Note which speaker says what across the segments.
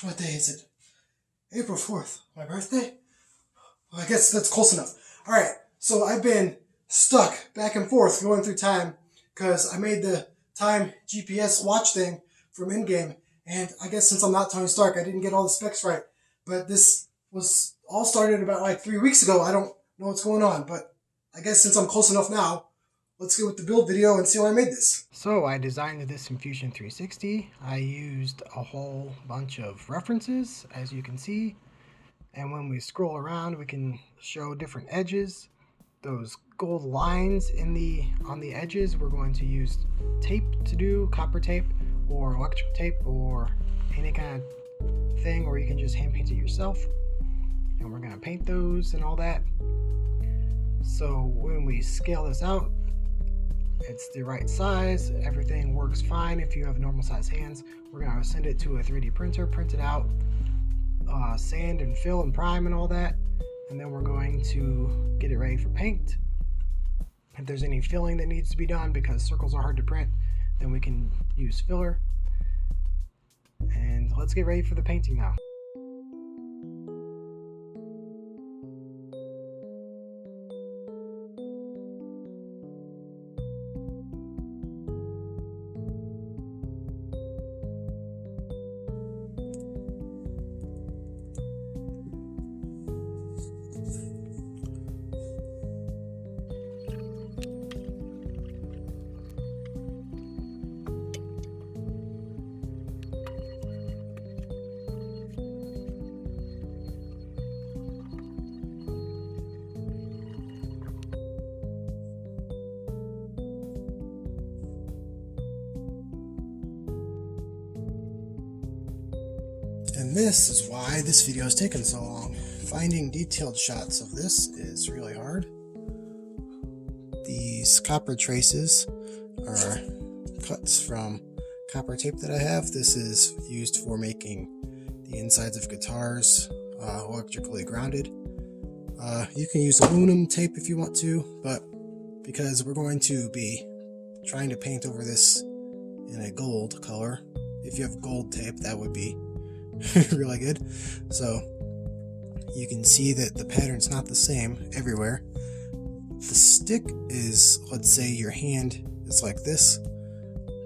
Speaker 1: what day is it? April 4th, my birthday? Well, I guess that's close enough. Alright, so I've been stuck back and forth going through time because I made the time GPS watch thing from Endgame, and I guess since I'm not Tony Stark, I didn't get all the specs right. But this was all started about like 3 weeks ago. I don't know what's going on, but I guess since I'm close enough now, let's get with the build video and see how I made this.
Speaker 2: So I designed this in Fusion 360. I used a whole bunch of references, as you can see. And when we scroll around, we can show different edges. Those gold lines on the edges, we're going to use tape to do, copper tape or electric tape or any kind of thing, or you can just hand paint it yourself. And we're going to paint those and all that. So when we scale this out, it's the right size. Everything works fine if you have normal size hands. We're going to send it to a 3D printer, print it out, sand and fill and prime and all that. And then we're going to get it ready for paint. If there's any filling that needs to be done because circles are hard to print, then we can use filler. And let's get ready for the painting now.
Speaker 1: And this is why this video has taken so long. Finding detailed shots of this is really hard. These copper traces are cuts from copper tape that I have. This is used for making the insides of guitars electrically grounded. You can use aluminum tape if you want to, but because we're going to be trying to paint over this in a gold color, if you have gold tape, that would be really good. So you can see that the pattern's not the same everywhere. The stick is, let's say your hand is like this,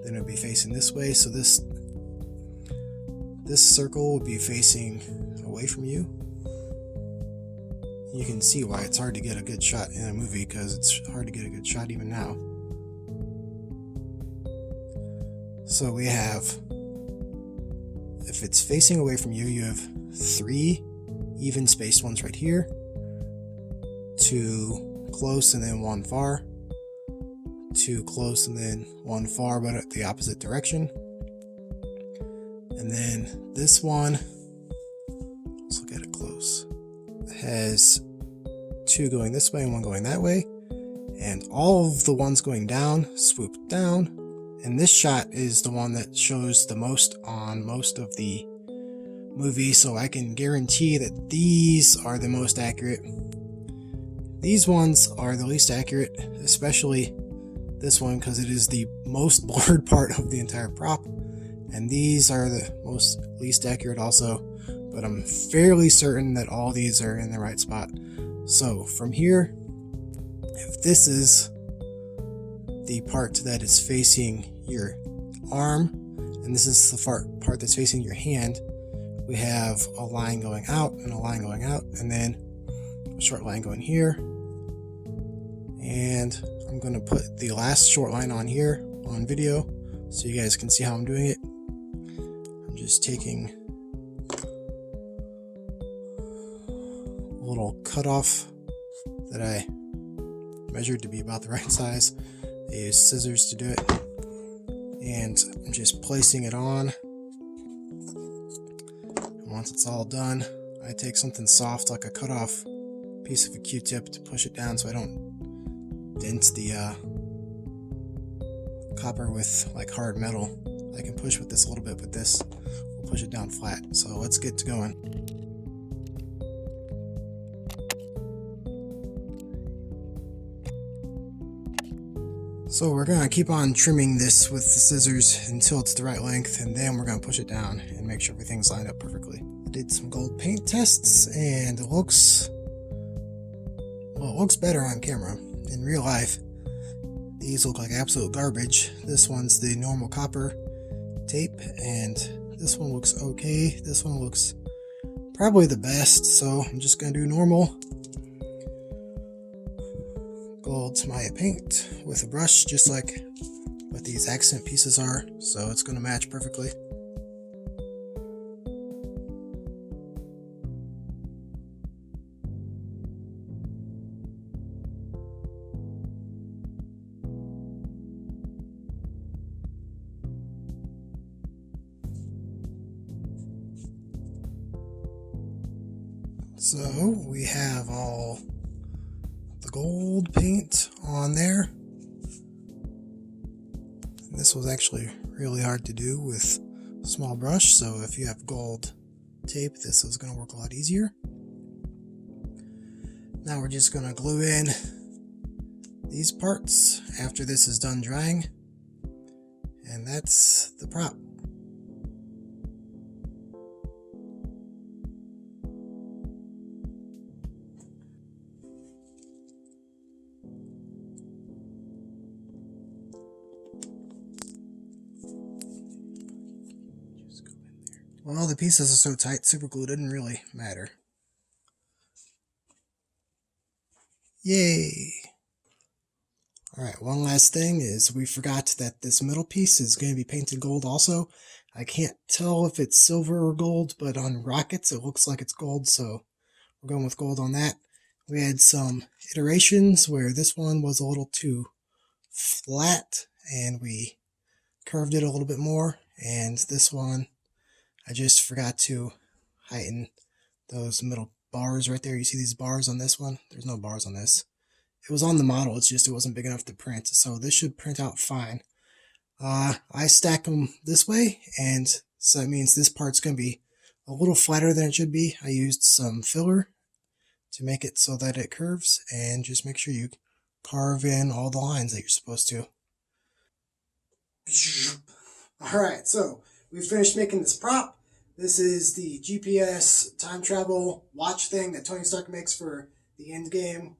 Speaker 1: then it would be facing this way, so this circle would be facing away from you. You can see why it's hard to get a good shot in a movie, because it's hard to get a good shot even now. So we have, if it's facing away from you, you have 3 even spaced ones right here, 2 close and then 1 far, 2 close and then 1 far but at the opposite direction. And then this one, let's look at it close, it has 2 going this way and 1 going that way, and all of the ones going down swoop down. And this shot is the one that shows the most on most of the movie, so I can guarantee that these are the most accurate. These ones are the least accurate, especially this one because it is the most blurred part of the entire prop. And these are the most least accurate also, but I'm fairly certain that all these are in the right spot. So from here, if this is the part that is facing your arm, and this is the part that's facing your hand, we have a line going out and a line going out, and then a short line going here. And I'm going to put the last short line on here on video so you guys can see how I'm doing it. I'm just taking a little cutoff that I measured to be about the right size. I use scissors to do it, and I'm just placing it on. And once it's all done, I take something soft like a cut-off piece of a Q-tip to push it down so I don't dent the copper with like hard metal. I can push with this a little bit, but this will push it down flat. So let's get to going. So we're gonna keep on trimming this with the scissors until it's the right length, and then we're gonna push it down and make sure everything's lined up perfectly. I did some gold paint tests, and it looks better on camera. In real life, these look like absolute garbage. This one's the normal copper tape, and this one looks okay. This one looks probably the best, so I'm just gonna do normal gold Maya paint with a brush, just like what these accent pieces are, so it's gonna match perfectly. So we have all the gold paint on there. And this was actually really hard to do with a small brush, so if you have gold tape, this is going to work a lot easier. Now we're just going to glue in these parts after this is done drying, and that's the prop. Well, the pieces are so tight, super glue didn't really matter. Yay! Alright, one last thing is we forgot that this middle piece is going to be painted gold also. I can't tell if it's silver or gold, but on rockets it looks like it's gold, so we're going with gold on that. We had some iterations where this one was a little too flat, and we curved it a little bit more, and this one I just forgot to heighten those middle bars right there. You see these bars on this one? There's no bars on this. It was on the model, it's just it wasn't big enough to print, so this should print out fine. I stack them this way, and so that means this part's going to be a little flatter than it should be. I used some filler to make it so that it curves, and just make sure you carve in all the lines that you're supposed to. Alright, so we finished making this prop. This is the GPS time travel watch thing that Tony Stark makes for the Endgame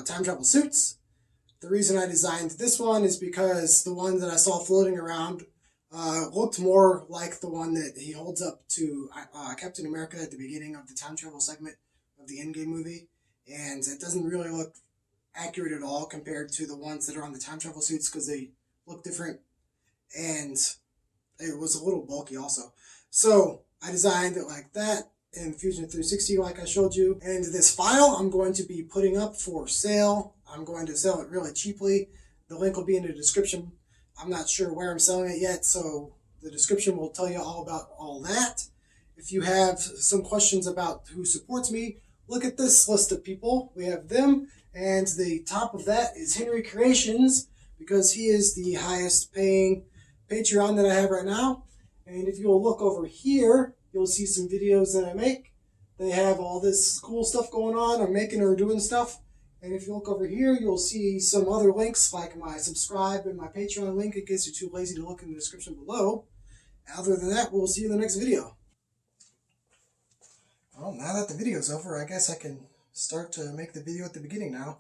Speaker 1: time travel suits. The reason I designed this one is because the one that I saw floating around looked more like the one that he holds up to Captain America at the beginning of the time travel segment of the Endgame movie. And it doesn't really look accurate at all compared to the ones that are on the time travel suits because they look different. And it was a little bulky also. So I designed it like that in Fusion 360 like I showed you. And this file I'm going to be putting up for sale. I'm going to sell it really cheaply. The link will be in the description. I'm not sure where I'm selling it yet, so the description will tell you all about all that. If you have some questions about who supports me, look at this list of people. We have them, and the top of that is Henry Creations, because he is the highest paying Patreon that I have right now. And if you'll look over here, you'll see some videos that I make. They have all this cool stuff going on. I'm making or doing stuff. And if you look over here, you'll see some other links like my subscribe and my Patreon link in case you're too lazy to look in the description below. Other than that, we'll see you in the next video. Well, now that the video's over, I guess I can start to make the video at the beginning now.